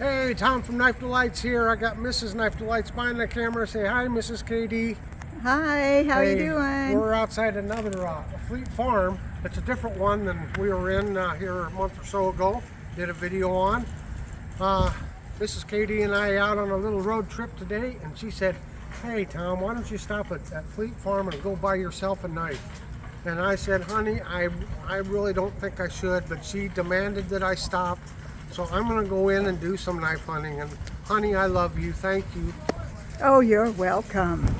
Hey, Tom from Knife Delights here. I got Mrs. Knife Delights behind the camera. Say hi, Mrs. KD. Hi, how you doing? We're outside another FleetFarm. It's a different one than we were in here a month or so ago. Did a video on. Mrs. KD and I out on a little road trip today, and she said, hey Tom, why don't you stop at FleetFarm and go buy yourself a knife? And I said, honey, I really don't think I should, but she demanded that I stop. So I'm going to go in and do some knife hunting. And honey, I love you. Thank you. Oh, you're welcome.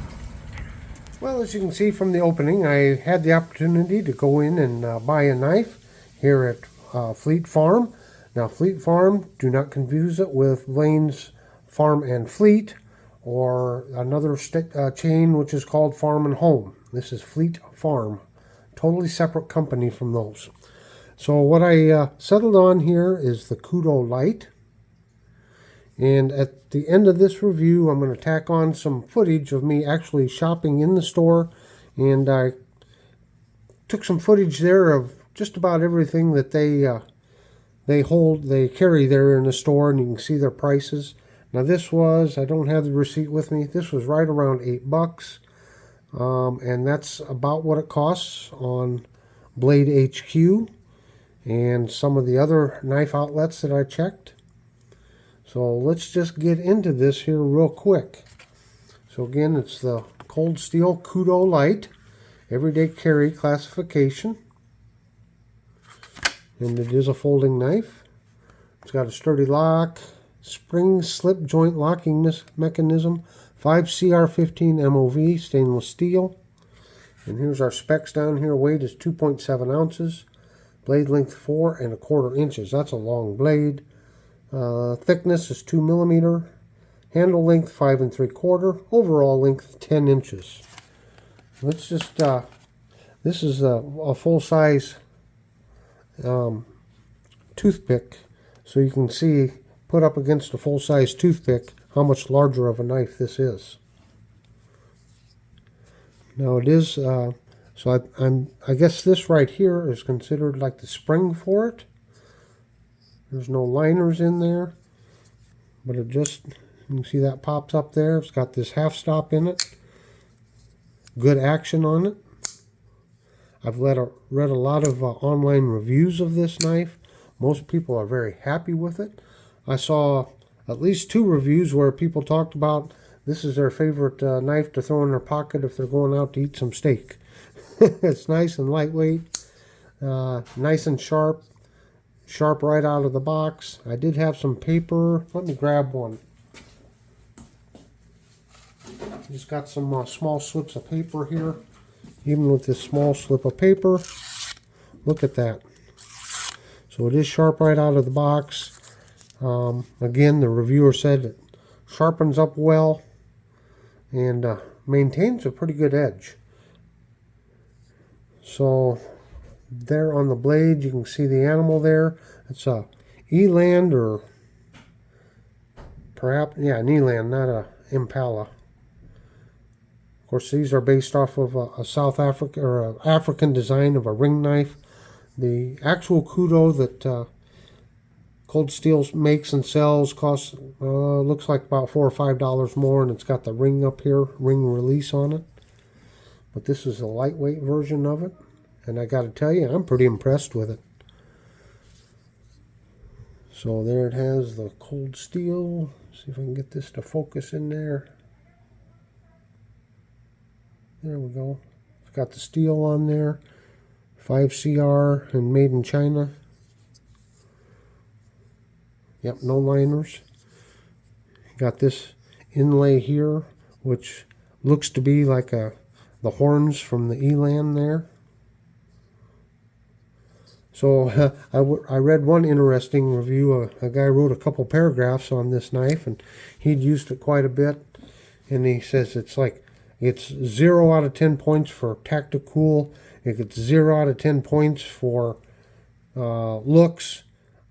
Well, as you can see from the opening, I had the opportunity to go in and buy a knife here at FleetFarm. Now, FleetFarm, do not confuse it with Lane's Farm and Fleet or another chain which is called Farm and Home. This is FleetFarm, totally separate company from those. So what I settled on here is the Kudo Lite. And at the end of this review, I'm going to tack on some footage of me actually shopping in the store. And I took some footage there of just about everything that they carry there in the store, and you can see their prices. Now this was, I don't have the receipt with me, this was right around $8. And that's about what it costs on Blade HQ and some of the other knife outlets that I checked. So let's just get into this here real quick. So again, it's the Cold Steel Kudo Lite, everyday carry classification. And it is a folding knife. It's got a sturdy lock, spring slip joint locking mechanism, 5CR15 MOV stainless steel. And here's our specs down here. Weight is 2.7 ounces. Blade length 4 1/4 inches. That's a long blade. Thickness is 2 millimeter. Handle length 5 3/4. Overall length 10 inches. Let's just, this is a full-size toothpick. So you can see, put up against a full-size toothpick, how much larger of a knife this is. Now it is, so I guess this right here is considered like the spring for it. There's no liners in there, but it just, you can see that pops up there. It's got this half stop in it. Good action on it. I've read a lot of online reviews of this knife. Most people are very happy with it. I saw at least 2 reviews where people talked about this is their favorite knife to throw in their pocket if they're going out to eat some steak. It's nice and lightweight, nice and sharp right out of the box. I did have some paper. Let me grab one. Just got some small slips of paper here. Even with this small slip of paper, look at that. So it is sharp right out of the box. Again, the reviewer said it sharpens up well and maintains a pretty good edge. So there on the blade, you can see the animal there. It's a eland, or perhaps, yeah, an eland, not a impala. Of course, these are based off of a South Africa or an African design of a ring knife. The actual Kudo that Cold Steel makes and sells costs, looks like about $4 or $5 more, and it's got the ring up here, ring release on it. But this is a lightweight version of it, and I got to tell you, I'm pretty impressed with it. So there it has the Cold Steel. See if I can get this to focus in there. There we go. It's got the steel on there, 5CR and made in China. Yep, no liners. Got this inlay here, which looks to be like the horns from the eland there. So I read one interesting review. A guy wrote a couple paragraphs on this knife, and he'd used it quite a bit. And he says it's 0 out of 10 points for tactical. It gets 0 out of 10 points for looks,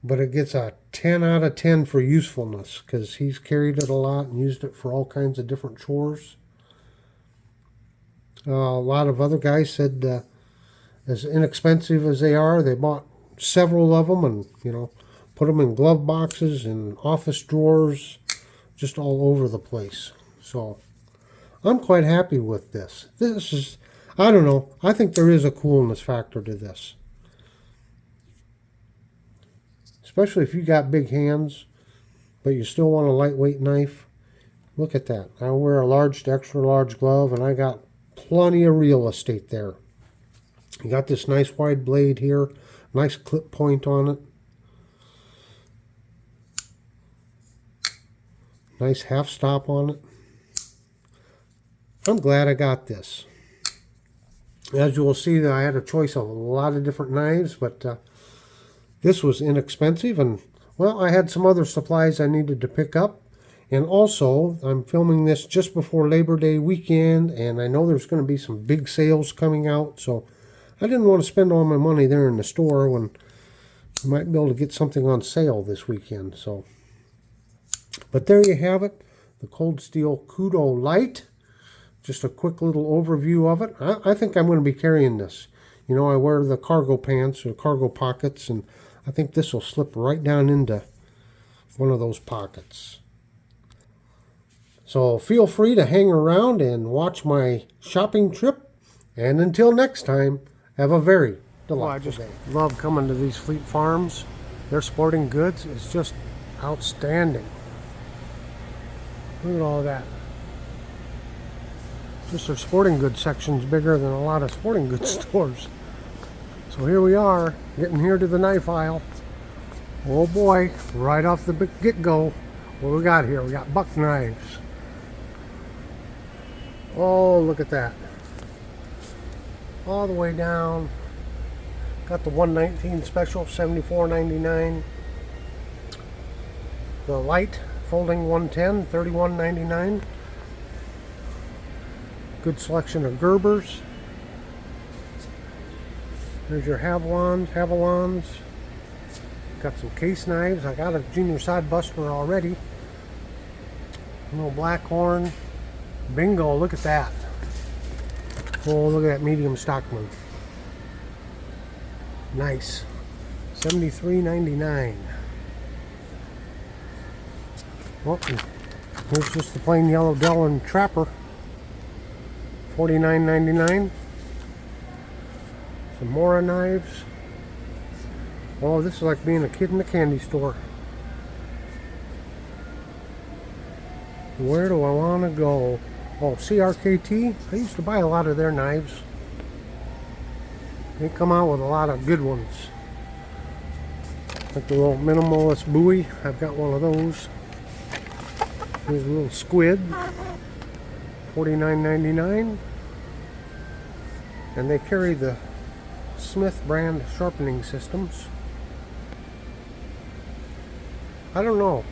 but it gets a 10 out of 10 for usefulness, because he's carried it a lot and used it for all kinds of different chores. A lot of other guys said as inexpensive as they are, they bought several of them and, Put them in glove boxes and office drawers, just all over the place. So I'm quite happy with this. This is, I don't know, I think there is a coolness factor to this. Especially if you got big hands, but you still want a lightweight knife. Look at that. I wear a large to extra large glove, and I got plenty of real estate there. You got this nice wide blade here, nice clip point on it. Nice half stop on it. I'm glad I got this. As you will see, I had a choice of a lot of different knives, but this was inexpensive, and well, I had some other supplies I needed to pick up. And also, I'm filming this just before Labor Day weekend, and I know there's going to be some big sales coming out, so I didn't want to spend all my money there in the store when I might be able to get something on sale this weekend. So, but there you have it, the Cold Steel Kudo Lite. Just a quick little overview of it. I think I'm going to be carrying this. You know, I wear the cargo pants or cargo pockets, and I think this will slip right down into one of those pockets. So feel free to hang around and watch my shopping trip. And until next time, have a very delightful day. I just love coming to these FleetFarms. Their sporting goods is just outstanding. Look at all that. Just their sporting goods section's bigger than a lot of sporting goods stores. So here we are, getting here to the knife aisle. Oh boy, right off the get-go, what we got here? We got buck knives. Oh, look at that. All the way down. Got the 119 special, $74.99. The light folding 110, $31.99. Good selection of Gerbers. There's your Havalons. Got some case knives. I got a junior side buster already. A little Blackhorn. Bingo, look at that. Oh, look at that medium Stockman. Nice. $73.99. Well, here's just the plain yellow Delrin Trapper. $49.99. Some Mora knives. Oh, this is like being a kid in a candy store. Where do I want to go? Oh, CRKT. I used to buy a lot of their knives. They come out with a lot of good ones. Like the little minimalist buoy. I've got one of those. Here's a little squid. $49.99. And they carry the Smith brand sharpening systems. I don't know.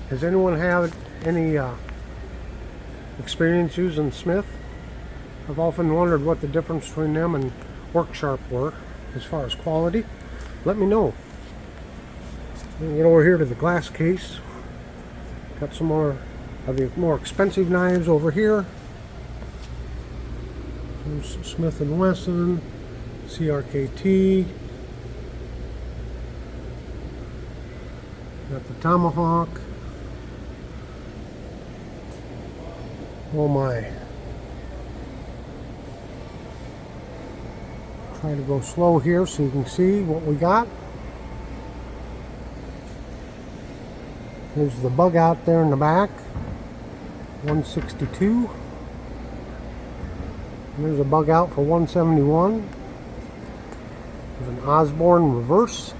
Does anyone have any experience using Smith? I've often wondered what the difference between them and Work Sharp were as far as quality. Let me know. Get over here to the glass case. Got some more of the more expensive knives over here. There's Smith & Wesson, CRKT. Got the Tomahawk. Oh my. Try to go slow here so you can see what we got. There's the bug out there in the back. 162. There's a bug out for 171. There's an Osborne reverse.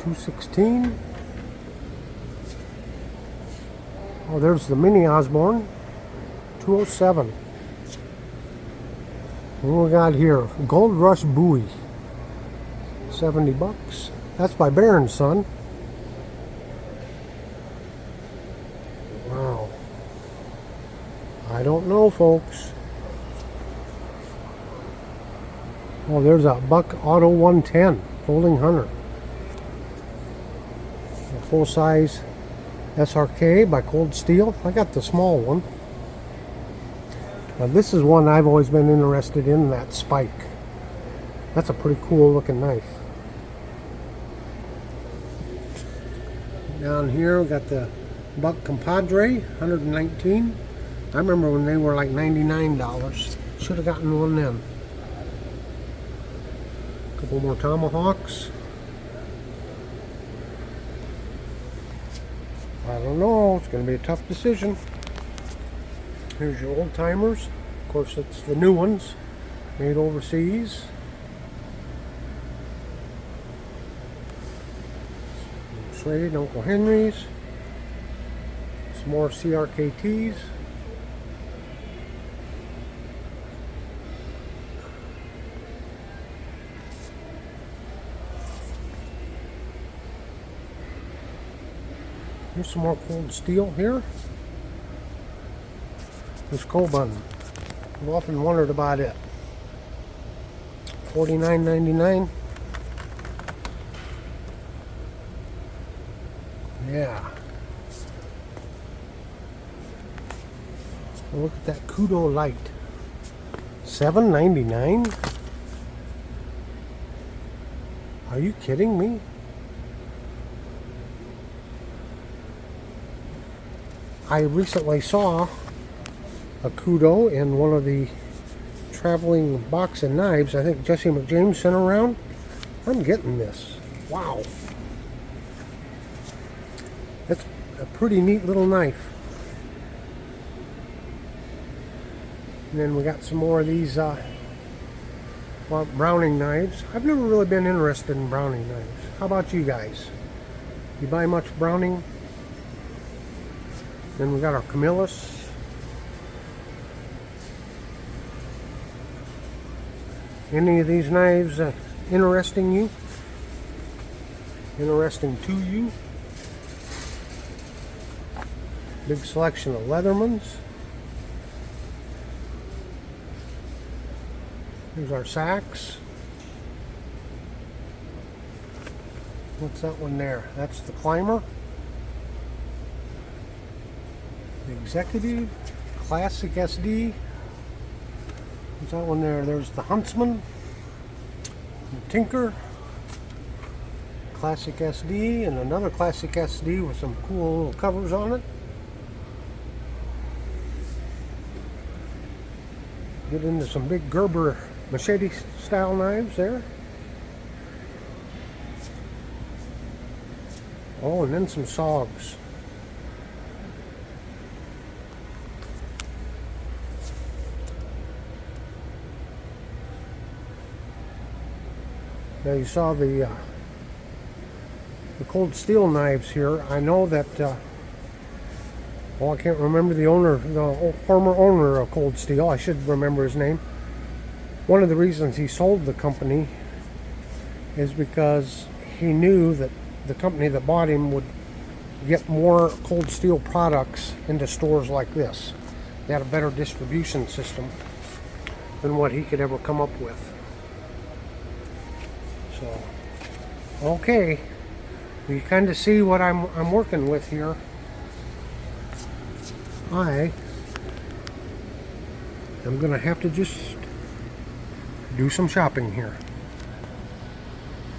216. Oh, there's the mini Osborne. 207. What we got here? Gold Rush buoy. 70 bucks. That's by Baron Son. Wow. I don't know, folks. Oh, there's a Buck Auto 110 folding hunter. A full-size SRK by Cold Steel. I got the small one. Now this is one I've always been interested in, that spike. That's a pretty cool looking knife. Down here we got the Buck Compadre, 119. I remember when they were like $99. Should have gotten one then. A couple more Tomahawks. I don't know, it's going to be a tough decision. Here's your old timers. Of course, it's the new ones, made overseas. Trade Uncle Henry's. Some more CRKTs. Here's some more Cold Steel here. This Coban. I've often wondered about it. $49.99. Yeah. Look at that Kudo Lite. $7.99? Are you kidding me? I recently saw a Kudo in one of the traveling boxing knives. I think Jesse McJames sent around. I'm getting this. Wow. That's a pretty neat little knife. And then we got some more of these Browning knives. I've never really been interested in Browning knives. How about you guys? You buy much Browning? Then we got our Camillus. Any of these knives interesting you? Interesting to you? Big selection of Leathermans. Here's our sacks. What's that one there? That's the Climber. The Executive. Classic SD. What's that one there? There's the Huntsman. The Tinker. Classic SD. And another Classic SD with some cool little covers on it. Get into some big Gerber machete style knives there. Oh, and then some SOGs. Now you saw the Cold Steel knives here. I know that well, I can't remember the owner, the former owner of Cold Steel. I should remember his name. One of the reasons he sold the company is because he knew that the company that bought him would get more Cold Steel products into stores like this. They had a better distribution system than what he could ever come up with. So, okay, you kind of see what I'm working with here. I am gonna have to just do some shopping here.